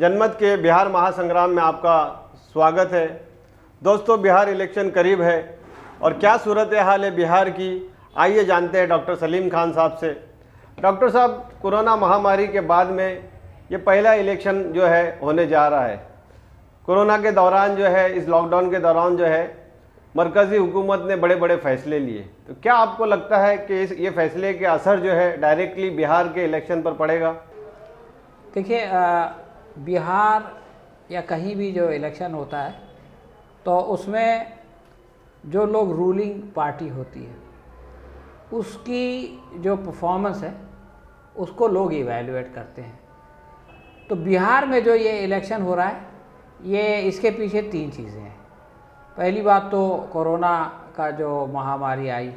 जनमत के बिहार महासंग्राम में आपका स्वागत है। दोस्तों, बिहार इलेक्शन करीब है और क्या सूरत हाल है बिहार की, आइए जानते हैं डॉक्टर सलीम खान साहब से। डॉक्टर साहब, कोरोना महामारी के बाद में ये पहला इलेक्शन जो है होने जा रहा है। कोरोना के दौरान जो है, इस लॉकडाउन के दौरान जो है मरकज़ी हुकूमत ने बड़े बड़े फैसले लिए, तो क्या आपको लगता है कि ये फैसले के असर जो है डायरेक्टली बिहार के इलेक्शन पर पड़ेगा? देखिए, बिहार या कहीं भी जो इलेक्शन होता है तो उसमें जो लोग रूलिंग पार्टी होती है उसकी जो परफॉर्मेंस है उसको लोग इवैल्यूएट करते हैं। तो बिहार में जो ये इलेक्शन हो रहा है, ये इसके पीछे तीन चीज़ें हैं। पहली बात तो कोरोना का जो महामारी आई,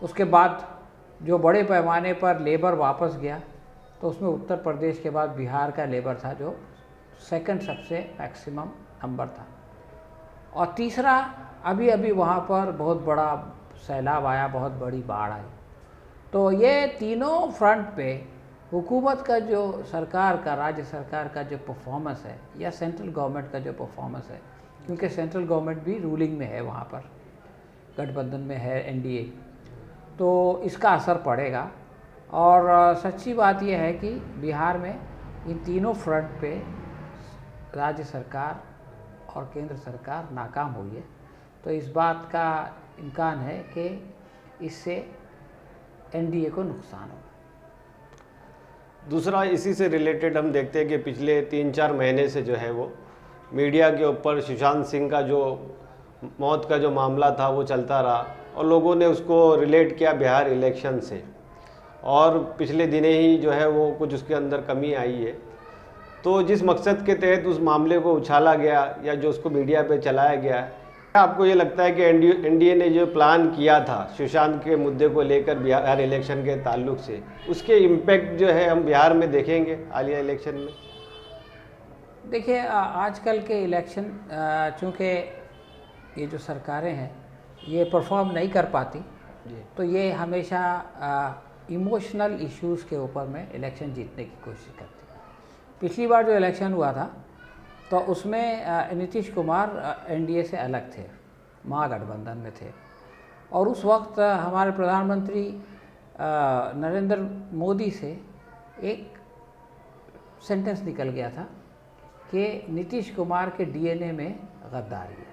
उसके बाद जो बड़े पैमाने पर लेबर वापस गया, तो उसमें उत्तर प्रदेश के बाद बिहार का लेबर था जो सेकंड सबसे मैक्सिमम नंबर था। और तीसरा, अभी अभी वहाँ पर बहुत बड़ा सैलाब आया, बहुत बड़ी बाढ़ आई। तो ये तीनों फ्रंट पे हुकूमत का जो सरकार का, राज्य सरकार का जो परफॉर्मेंस है या सेंट्रल गवर्नमेंट का जो परफॉर्मेंस है, क्योंकि सेंट्रल गवर्नमेंट भी रूलिंग में है, वहाँ पर गठबंधन में है एनडीए, तो इसका असर पड़ेगा। और सच्ची बात यह है कि बिहार में इन तीनों फ्रंट पे राज्य सरकार और केंद्र सरकार नाकाम हुई है। तो इस बात का इम्कान है कि इससे एनडीए को नुकसान होगा। दूसरा, इसी से रिलेटेड हम देखते हैं कि पिछले 3-4 महीने से जो है वो मीडिया के ऊपर सुशांत सिंह का जो मौत का जो मामला था वो चलता रहा और लोगों ने उसको रिलेट किया बिहार इलेक्शन से, और पिछले दिने ही जो है वो कुछ उसके अंदर कमी आई है। तो जिस मकसद के तहत उस मामले को उछाला गया या जो उसको मीडिया पे चलाया गया, क्या आपको ये लगता है कि एनडीए ने जो प्लान किया था सुशांत के मुद्दे को लेकर बिहार इलेक्शन के ताल्लुक से, उसके इम्पैक्ट जो है हम बिहार में देखेंगे हालिया इलेक्शन में? देखिए, आजकल के इलेक्शन चूँकि ये जो सरकारें हैं ये परफॉर्म नहीं कर पाती, तो ये हमेशा इमोशनल इश्यूज़ के ऊपर में इलेक्शन जीतने की कोशिश करती है। पिछली बार जो इलेक्शन हुआ था तो उसमें नीतीश कुमार एनडीए से अलग थे, महागठबंधन में थे, और उस वक्त हमारे प्रधानमंत्री नरेंद्र मोदी से एक सेंटेंस निकल गया था कि नीतीश कुमार के डीएनए में गद्दारी है।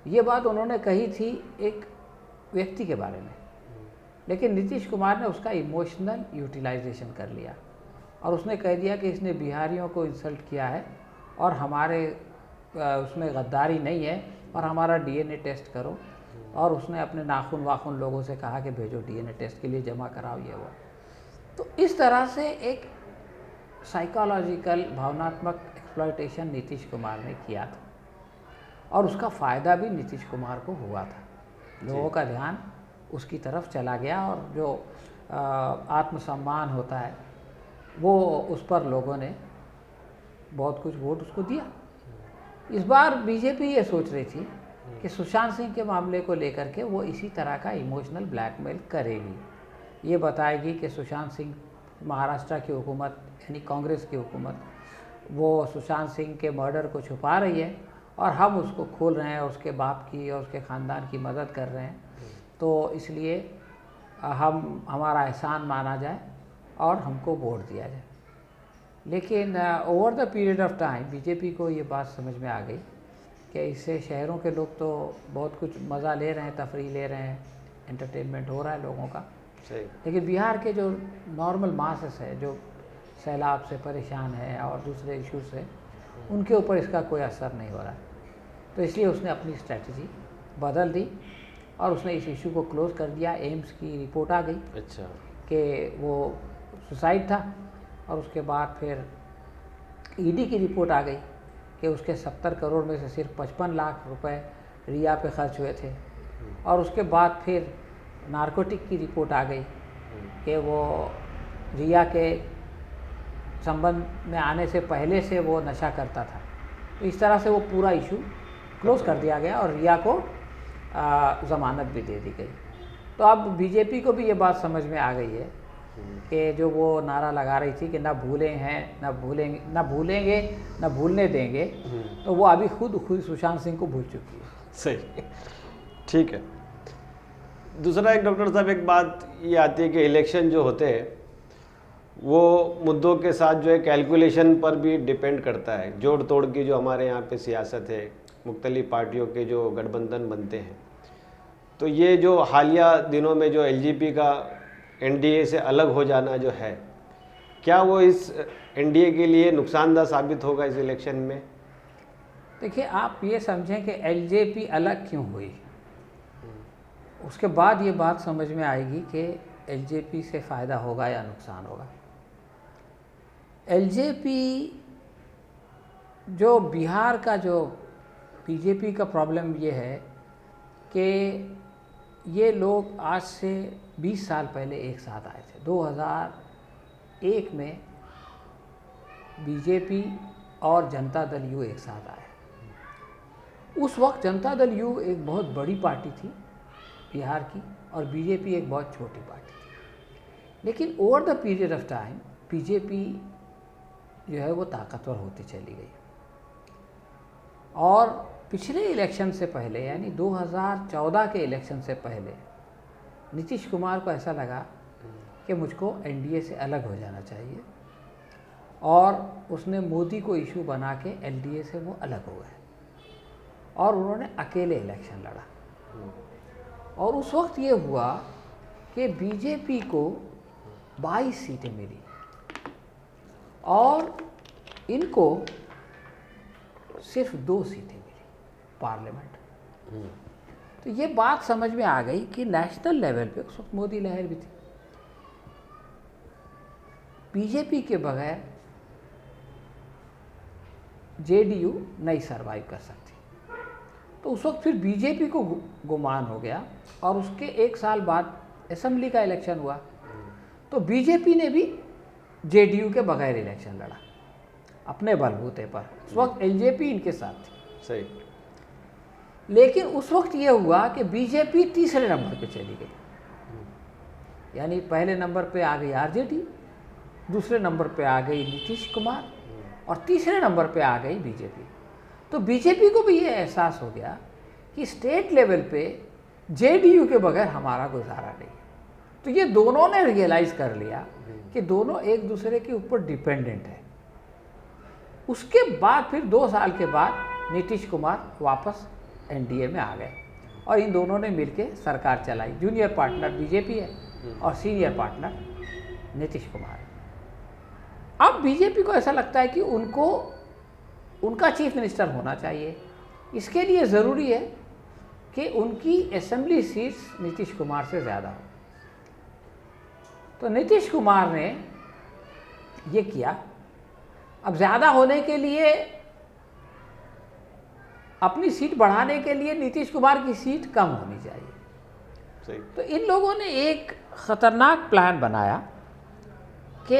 ये बात उन्होंने कही थी एक व्यक्ति के बारे में, लेकिन नीतीश कुमार ने उसका इमोशनल यूटिलाइजेशन कर लिया और उसने कह दिया कि इसने बिहारियों को इंसल्ट किया है और हमारे उसमें गद्दारी नहीं है और हमारा डीएनए टेस्ट करो। और उसने अपने नाखून वाखून लोगों से कहा कि भेजो डीएनए टेस्ट के लिए, जमा कराओ ये वो। तो इस तरह से एक साइकोलॉजिकल भावनात्मक एक्सप्लॉयटेशन नीतीश कुमार ने किया था और उसका फ़ायदा भी नीतीश कुमार को हुआ था। लोगों का ध्यान उसकी तरफ चला गया और जो आत्मसम्मान होता है वो उस पर लोगों ने बहुत कुछ वोट उसको दिया। इस बार बीजेपी ये सोच रही थी कि सुशांत सिंह के मामले को लेकर के वो इसी तरह का इमोशनल ब्लैकमेल करेगी। ये बताएगी कि सुशांत सिंह, महाराष्ट्र की हुकूमत यानी कांग्रेस की हुकूमत, वो सुशांत सिंह के मर्डर को छुपा रही है और हम उसको खोल रहे हैं, उसके बाप की और उसके ख़ानदान की मदद कर रहे हैं, तो इसलिए हमारा एहसान माना जाए और हमको वोट दिया जाए। लेकिन over the period of time BJP को ये बात समझ में आ गई कि इससे शहरों के लोग तो बहुत कुछ मज़ा ले रहे हैं, तफरीह ले रहे हैं, एंटरटेनमेंट हो रहा है लोगों का, लेकिन बिहार के जो नॉर्मल मासेस है, जो सैलाब से परेशान है और दूसरे इशू से, उनके ऊपर इसका कोई असर नहीं हो रहा है। तो इसलिए उसने अपनी स्ट्रेटजी बदल दी और उसने इस इशू को क्लोज कर दिया। एम्स की रिपोर्ट आ गई कि वो सुसाइड था, और उसके बाद फिर ईडी की रिपोर्ट आ गई कि उसके 70 करोड़ में से सिर्फ 55 लाख रुपए रिया पे खर्च हुए थे, और उसके बाद फिर नारकोटिक की रिपोर्ट आ गई कि वो रिया के संबंध में आने से पहले से वो नशा करता था। तो इस तरह से वो पूरा इशू क्लोज कर दिया गया और रिया को ज़मानत भी दे दी गई। तो अब बीजेपी को भी ये बात समझ में आ गई है कि जो वो नारा लगा रही थी कि ना भूले हैं ना भूलेंगे, ना भूलेंगे ना भूलने देंगे, तो वो अभी खुद सुशांत सिंह को भूल चुकी है। सही, ठीक है। दूसरा एक डॉक्टर साहब एक बात ये आती है कि इलेक्शन जो होते हैं वो मुद्दों के साथ जो है कैलकुलेशन पर भी डिपेंड करता है। जोड़ तोड़ की जो हमारे यहाँ पे सियासत है, मुख्तलिफ पार्टियों के जो गठबंधन बनते हैं, तो ये जो हालिया दिनों में जो एलजेपी का एनडीए से अलग हो जाना जो है, क्या वो इस एनडीए के लिए नुकसानदायक साबित होगा इस इलेक्शन में? देखिए, आप ये समझें कि एलजेपी अलग क्यों हुई, उसके बाद ये बात समझ में आएगी कि एलजेपी से फ़ायदा होगा या नुकसान होगा। एलजेपी जो बिहार का जो बीजेपी का प्रॉब्लम ये है कि ये लोग आज से 20 साल पहले एक साथ आए थे। 2001 में बीजेपी और जनता दल यू एक साथ आए। उस वक्त जनता दल यू एक बहुत बड़ी पार्टी थी बिहार की और बीजेपी एक बहुत छोटी पार्टी थी। लेकिन over the period of time BJP जो है वो ताकतवर होती चली गई और पिछले इलेक्शन से पहले यानी 2014 के इलेक्शन से पहले नीतीश कुमार को ऐसा लगा कि मुझको एनडीए से अलग हो जाना चाहिए और उसने मोदी को इशू बना के एनडीए से वो अलग हो गए और उन्होंने अकेले इलेक्शन लड़ा। और उस वक्त ये हुआ कि बीजेपी को 22 सीटें मिली और इनको सिर्फ 2 सीटें मिली पार्लियामेंट। तो ये बात समझ में आ गई कि नेशनल लेवल पे उस वक्त मोदी लहर भी थी, बीजेपी के बगैर जेडीयू नहीं सरवाइव कर सकती। तो उस वक्त फिर बीजेपी को गुमान हो गया और उसके 1 साल बाद असेंबली का इलेक्शन हुआ तो बीजेपी ने भी जेडीयू के बगैर इलेक्शन लड़ा अपने बलबूते पर। उस वक्त एलजेपी इनके साथ थी। सही। लेकिन उस वक्त ये हुआ कि बीजेपी तीसरे नंबर पे चली गई, यानी पहले नंबर पे आ गई आरजेडी, दूसरे नंबर पे आ गई नीतीश कुमार और तीसरे नंबर पे आ गई बीजेपी। तो बीजेपी को भी ये एहसास हो गया कि स्टेट लेवल पे जेडीयू के बगैर हमारा गुजारा नहीं है। तो ये दोनों ने रियलाइज कर लिया कि दोनों एक दूसरे के ऊपर डिपेंडेंट है। उसके बाद फिर 2 साल के बाद नीतीश कुमार वापस एनडीए में आ गए और इन दोनों ने मिलकर सरकार चलाई। जूनियर पार्टनर बीजेपी है और सीनियर पार्टनर नीतीश कुमार है। अब बीजेपी को ऐसा लगता है कि उनका चीफ मिनिस्टर होना चाहिए। इसके लिए ज़रूरी है कि उनकी असेंबली सीट्स नीतीश कुमार से ज़्यादा हो। तो नीतीश कुमार ने ये किया। अब ज़्यादा होने के लिए, अपनी सीट बढ़ाने के लिए नीतीश कुमार की सीट कम होनी चाहिए। सही। तो इन लोगों ने एक ख़तरनाक प्लान बनाया कि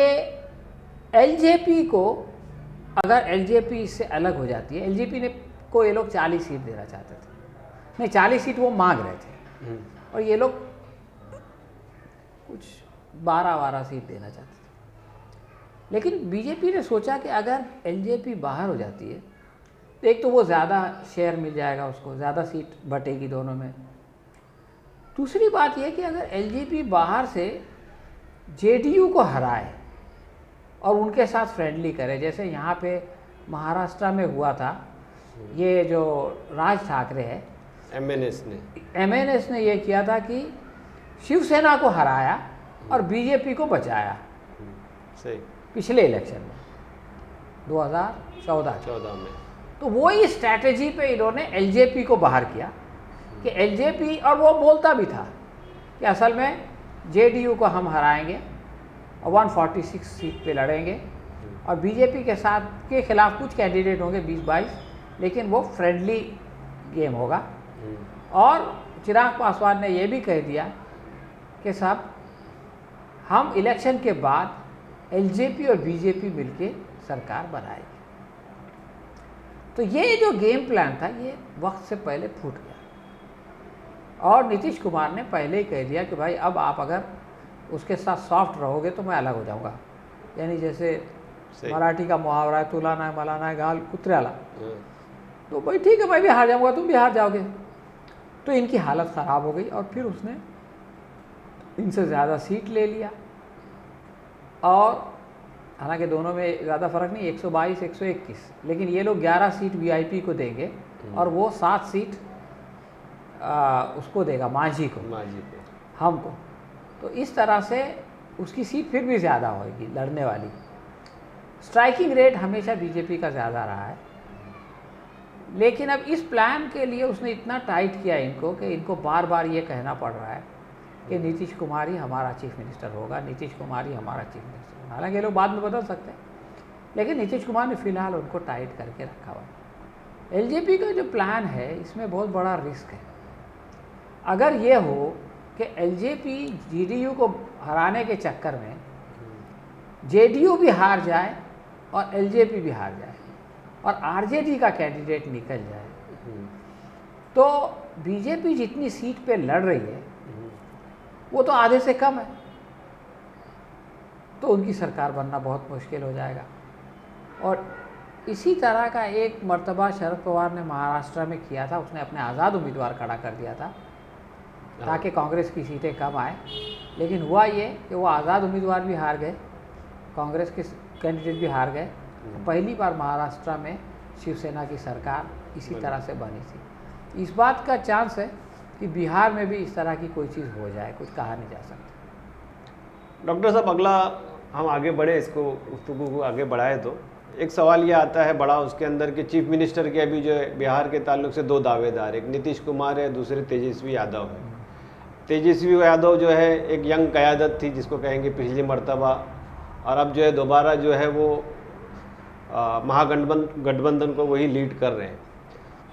एलजेपी को, अगर एलजेपी इससे अलग हो जाती है, एलजेपी को ये लोग 40 सीट देना चाहते थे, नहीं 40 सीट वो मांग रहे थे और ये लोग कुछ 12 सीट देना चाहते थे। लेकिन बीजेपी ने सोचा कि अगर एलजेपी बाहर हो जाती है तो एक तो वो ज़्यादा शेयर मिल जाएगा, उसको ज़्यादा सीट बटेगी दोनों में। दूसरी बात यह कि अगर एलजेपी बाहर से जेडीयू को हराए और उनके साथ फ्रेंडली करे, जैसे यहाँ पे महाराष्ट्र में हुआ था, ये जो राज ठाकरे है एमएनएस ने ये किया था कि शिवसेना को हराया और बीजेपी को बचाया। सही। पिछले इलेक्शन में 2014 में तो वही स्ट्रैटेजी पे इन्होंने एलजेपी को बाहर किया कि एलजेपी, और वो बोलता भी था कि असल में जेडीयू को हम हराएंगे और 146 सीट पे लड़ेंगे और बीजेपी के साथ के खिलाफ कुछ कैंडिडेट होंगे 20-22, लेकिन वो फ्रेंडली गेम होगा। और चिराग पासवान ने ये भी कह दिया कि साहब हम इलेक्शन के बाद एलजेपी और बीजेपी मिलके सरकार बनाएगी। तो ये जो गेम प्लान था ये वक्त से पहले फूट गया और नीतीश कुमार ने पहले ही कह दिया कि भाई अब आप अगर उसके साथ सॉफ्ट रहोगे तो मैं अलग हो जाऊंगा। यानी जैसे मराठी का मुहावरा है, तुलाना है मलाना है गाल कुतऱ्याला, तो भाई ठीक है मैं भी हार जाऊंगा तुम भी हार जाओगे। तो इनकी हालत ख़राब हो गई और फिर उसने इनसे ज़्यादा सीट ले लिया। और हालांकि दोनों में ज़्यादा फ़र्क नहीं, 122 121, लेकिन ये लोग 11 सीट वीआईपी को देंगे और वो 7 सीट उसको देगा, मांझी को हमको। तो इस तरह से उसकी सीट फिर भी ज़्यादा होगी लड़ने वाली। स्ट्राइकिंग रेट हमेशा बीजेपी का ज़्यादा रहा है, लेकिन अब इस प्लान के लिए उसने इतना टाइट किया इनको कि इनको बार बार ये कहना पड़ रहा है कि नीतीश कुमार ही हमारा चीफ मिनिस्टर होगा, नीतीश कुमार ही हमारा चीफ मिनिस्टर होगा। हालांकि ये लोग बाद में बदल सकते हैं, लेकिन नीतीश कुमार ने फिलहाल उनको टाइट करके रखा हुआ है। एलजेपी का जो प्लान है इसमें बहुत बड़ा रिस्क है। अगर ये हो कि एलजेपी जेडीयू को हराने के चक्कर में जेडीयू भी हार जाए और एलजेपी भी हार जाए और आरजेडी का कैंडिडेट निकल जाए, तो बीजेपी जितनी सीट पे लड़ रही है वो तो आधे से कम है, तो उनकी सरकार बनना बहुत मुश्किल हो जाएगा। और इसी तरह का एक मर्तबा शरद पवार ने महाराष्ट्र में किया था, उसने अपने आज़ाद उम्मीदवार खड़ा कर दिया था ताकि कांग्रेस की सीटें कम आए, लेकिन हुआ ये कि वो आज़ाद उम्मीदवार भी हार गए, कांग्रेस के कैंडिडेट भी हार गए। पहली बार महाराष्ट्र में शिवसेना की सरकार इसी तरह से बनी थी। इस बात का चांस है कि बिहार में भी इस तरह की कोई चीज़ हो जाए, कुछ कहा नहीं जा सकता। डॉक्टर साहब, अगला हम आगे बढ़े, इसको गुफ्तगू को आगे बढ़ाए तो एक सवाल ये आता है बड़ा उसके अंदर कि चीफ मिनिस्टर के अभी जो है बिहार के ताल्लुक से 2 दावेदार, एक नीतीश कुमार है, दूसरे तेजस्वी यादव है। तेजस्वी यादव जो है एक यंग क़यादत थी जिसको कहेंगे पिछली मर्तबा, और अब जो है दोबारा जो है वो महागठबंधन को वही लीड कर रहे हैं।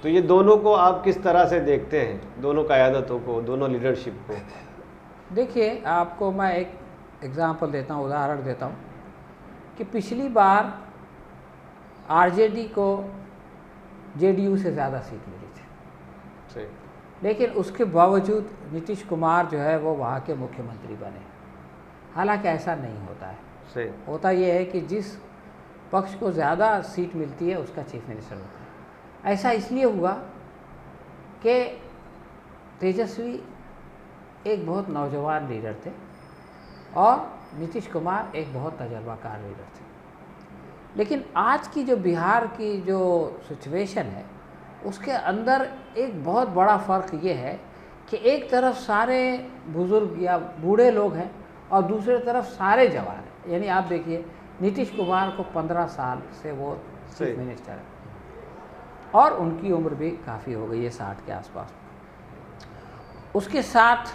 तो ये दोनों को आप किस तरह से देखते हैं, दोनों क़यादतों को, दोनों लीडरशिप को? देखिए, आपको मैं एक एग्जांपल देता हूँ, उदाहरण देता हूँ कि पिछली बार आरजेडी को जेडीयू से ज़्यादा सीट मिली थी, लेकिन उसके बावजूद नीतीश कुमार जो है वो वहाँ के मुख्यमंत्री बने। हालांकि ऐसा नहीं होता है, होता ये है कि जिस पक्ष को ज़्यादा सीट मिलती है उसका चीफ मिनिस्टर होता है। ऐसा इसलिए हुआ कि तेजस्वी एक बहुत नौजवान लीडर थे और नीतीश कुमार एक बहुत तजर्बाकार लीडर थे। लेकिन आज की जो बिहार की जो सिचुएशन है उसके अंदर एक बहुत बड़ा फ़र्क ये है कि एक तरफ सारे बुज़ुर्ग या बूढ़े लोग हैं और दूसरी तरफ सारे जवान हैं। यानी आप देखिए, नीतीश कुमार को 15 साल से वो चीफ मिनिस्टर है और उनकी उम्र भी काफ़ी हो गई है, 60 के आसपास। उसके साथ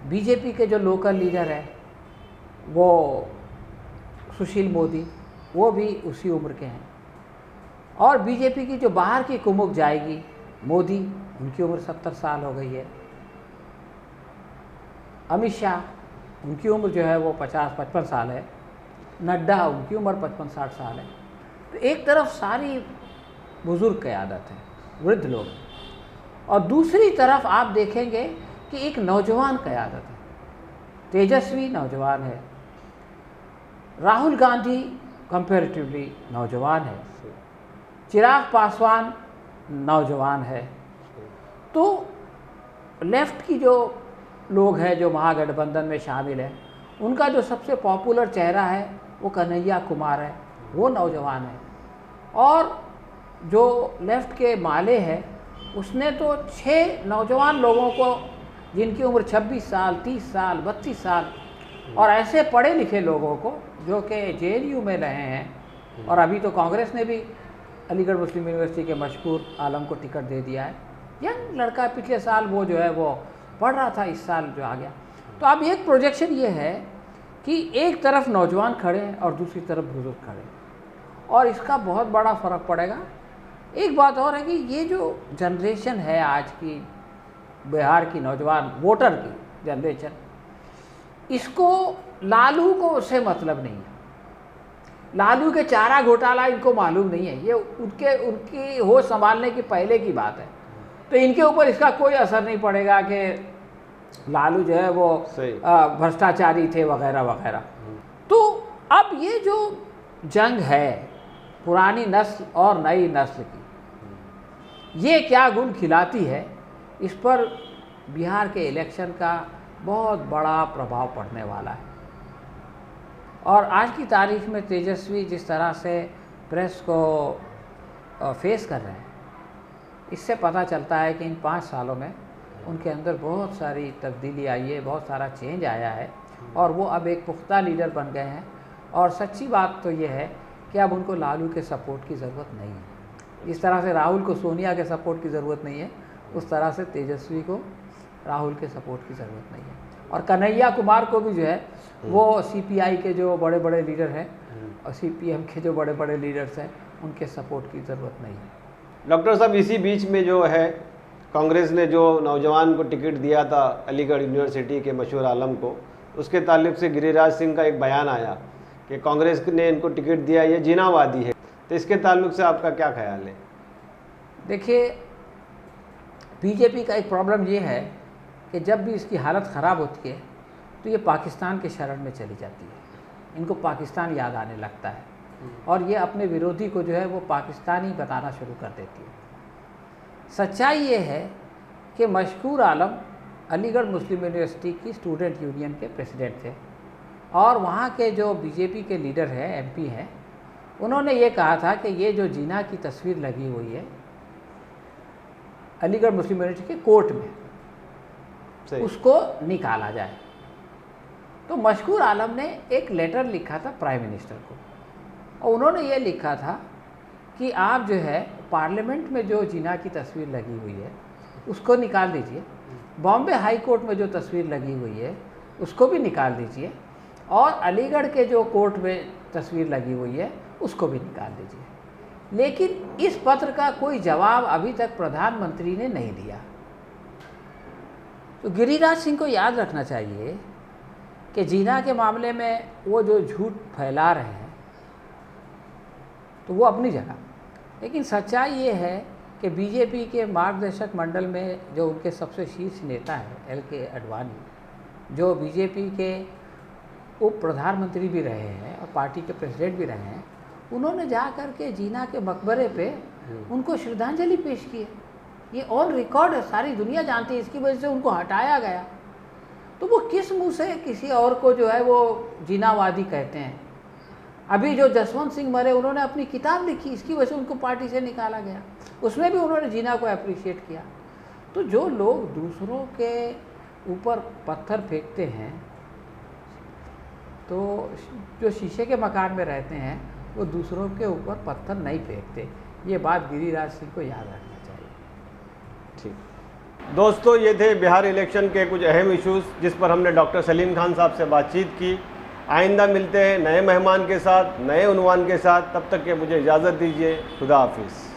बीजेपी के जो लोकल लीडर हैं वो सुशील मोदी, वो भी उसी उम्र के हैं। और बीजेपी की जो बाहर की कुमुक जाएगी, मोदी, उनकी उम्र 70 साल हो गई है। अमित शाह, उनकी उम्र जो है वो 50-55 साल है। नड्डा, उनकी उम्र 55-60 साल है। तो एक तरफ सारी बुज़ुर्ग क़यादत है, वृद्ध लोग, और दूसरी तरफ आप देखेंगे कि एक नौजवान क़यादत है। तेजस्वी नौजवान है, राहुल गांधी कंपैरेटिवली नौजवान है, चिराग पासवान नौजवान है। तो लेफ़्ट की जो लोग हैं जो महागठबंधन में शामिल हैं, उनका जो सबसे पॉपुलर चेहरा है वो कन्हैया कुमार है, वो नौजवान है। और जो लेफ़्ट के माले हैं उसने तो 6 नौजवान लोगों को जिनकी उम्र 26 साल, 30 साल, 32 साल और ऐसे पढ़े लिखे लोगों को जो कि जेएनयू में रहे हैं, और अभी तो कांग्रेस ने भी अलीगढ़ मुस्लिम यूनिवर्सिटी के मशहूर आलम को टिकट दे दिया है। यंग लड़का, पिछले साल वो जो है वो पढ़ रहा था, इस साल जो आ गया। तो अब एक प्रोजेक्शन ये है कि एक तरफ नौजवान खड़े हैं और दूसरी तरफ बुजुर्ग खड़े हैं, और इसका बहुत बड़ा फ़र्क पड़ेगा। एक बात और है कि ये जो जनरेशन है आज की बिहार की नौजवान वोटर की जनरेशन, इसको लालू को उससे मतलब नहीं है। लालू के चारा घोटाला इनको मालूम नहीं है, ये उनकी होश संभालने की पहले की बात है। तो इनके ऊपर इसका कोई असर नहीं पड़ेगा कि लालू जो है वो सही। भ्रष्टाचारी थे वगैरह वगैरह। तो अब ये जो जंग है पुरानी नस्ल और नई नस्ल की, ये क्या गुण खिलाती है, इस पर बिहार के इलेक्शन का बहुत बड़ा प्रभाव पड़ने वाला है। और आज की तारीख में तेजस्वी जिस तरह से प्रेस को फेस कर रहे हैं, इससे पता चलता है कि इन 5 सालों में उनके अंदर बहुत सारी तब्दीली आई है, बहुत सारा चेंज आया है और वो अब एक पुख्ता लीडर बन गए हैं। और सच्ची बात तो ये है कि अब उनको लालू के सपोर्ट की ज़रूरत नहीं है। इस तरह से राहुल को सोनिया के सपोर्ट की ज़रूरत नहीं है, उस तरह से तेजस्वी को राहुल के सपोर्ट की ज़रूरत नहीं है। और कन्हैया कुमार को भी जो है वो सीपीआई के जो बड़े बड़े लीडर हैं और सीपीएम के जो बड़े बड़े लीडर्स हैं, उनके सपोर्ट की ज़रूरत नहीं है। डॉक्टर साहब, इसी बीच में जो है कांग्रेस ने जो नौजवान को टिकट दिया था अलीगढ़ यूनिवर्सिटी के मशहूर आलम को, उसके ताल्लुक से गिरिराज सिंह का एक बयान आया कि कांग्रेस ने इनको टिकट दिया, ये जिनावादी है। तो इसके ताल्लुक से आपका क्या ख्याल है? देखिए, बीजेपी का एक प्रॉब्लम ये है कि जब भी इसकी हालत ख़राब होती है तो ये पाकिस्तान के शरण में चली जाती है। इनको पाकिस्तान याद आने लगता है और ये अपने विरोधी को जो है वो पाकिस्तानी बताना शुरू कर देती है। सच्चाई ये है कि मशकूर आलम अलीगढ़ मुस्लिम यूनिवर्सिटी की स्टूडेंट यूनियन के प्रेसिडेंट थे और वहाँ के जो बीजेपी के लीडर हैं, एमपी हैं, उन्होंने ये कहा था कि ये जो जिना की तस्वीर लगी हुई है अलीगढ़ मुस्लिम यूनिवर्सिटी के कोर्ट में, उसको निकाला जाए। तो मशकूर आलम ने एक लेटर लिखा था प्राइम मिनिस्टर को और उन्होंने ये लिखा था कि आप जो है पार्लियामेंट में जो जिना की तस्वीर लगी हुई है उसको निकाल दीजिए, बॉम्बे हाई कोर्ट में जो तस्वीर लगी हुई है उसको भी निकाल दीजिए और अलीगढ़ के जो कोर्ट में तस्वीर लगी हुई है उसको भी निकाल दीजिए। लेकिन इस पत्र का कोई जवाब अभी तक प्रधानमंत्री ने नहीं दिया। तो गिरिराज सिंह को याद रखना चाहिए कि जिना के मामले में वो जो झूठ फैला रहे हैं तो वो अपनी जगह, लेकिन सच्चाई ये है कि बीजेपी के मार्गदर्शक मंडल में जो उनके सबसे शीर्ष नेता हैं LK आडवाणी, जो बीजेपी के उप प्रधानमंत्री भी रहे हैं और पार्टी के प्रेसिडेंट भी रहे हैं, उन्होंने जा कर के जिना के मकबरे पे उनको श्रद्धांजलि पेश की है। ये ऑन रिकॉर्ड है, सारी दुनिया जानती है। इसकी वजह से उनको हटाया गया। तो वो किस मुंह से किसी और को जो है वो जिनावादी कहते हैं? अभी जो जसवंत सिंह मरे, उन्होंने अपनी किताब लिखी, इसकी वजह से उनको पार्टी से निकाला गया। उसमें भी उन्होंने जिना को अप्रिशिएट किया। तो जो लोग दूसरों के ऊपर पत्थर फेंकते हैं, तो जो शीशे के मकान में रहते हैं वो दूसरों के ऊपर पत्थर नहीं फेंकते। ये बात गिरिराज सिंह को याद रखना चाहिए। ठीक दोस्तों, ये थे बिहार इलेक्शन के कुछ अहम इश्यूज़ जिस पर हमने डॉक्टर सलीम खान साहब से बातचीत की। आइंदा मिलते हैं नए मेहमान के साथ, नए उन्वान के साथ। तब तक के मुझे इजाज़त दीजिए। खुदा हाफिज़।